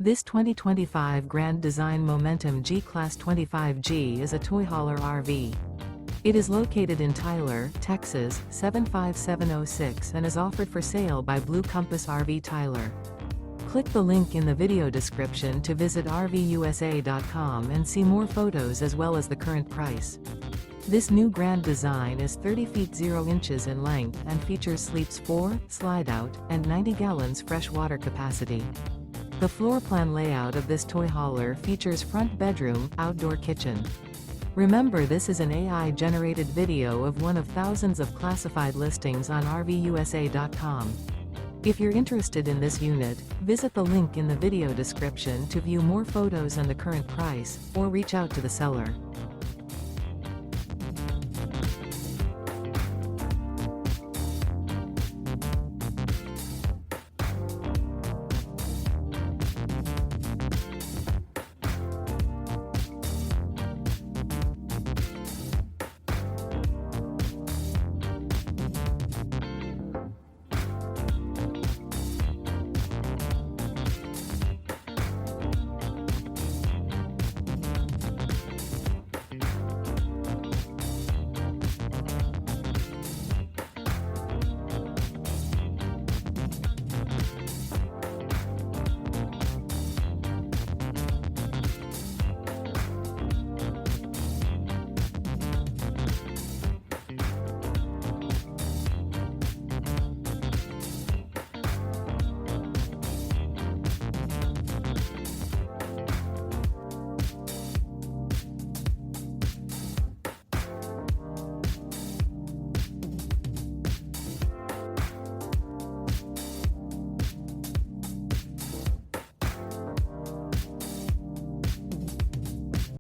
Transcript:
This 2025 Grand Design Momentum G-Class 25G is a toy hauler RV. It is located in Tyler, Texas, 75706 and is offered for sale by Blue Compass RV Tyler. Click the link in the video description to visit RVUSA.com and see more photos as well as the current price. This new grand design is 30 feet 0 inches in length and features sleeps 4, slide-out, and 90 gallons fresh water capacity. The floor plan layout of this toy hauler features front bedroom, outdoor kitchen. Remember, this is an AI-generated video of one of thousands of classified listings on RVUSA.com. If you're interested in this unit, visit the link in the video description to view more photos and the current price, or reach out to the seller.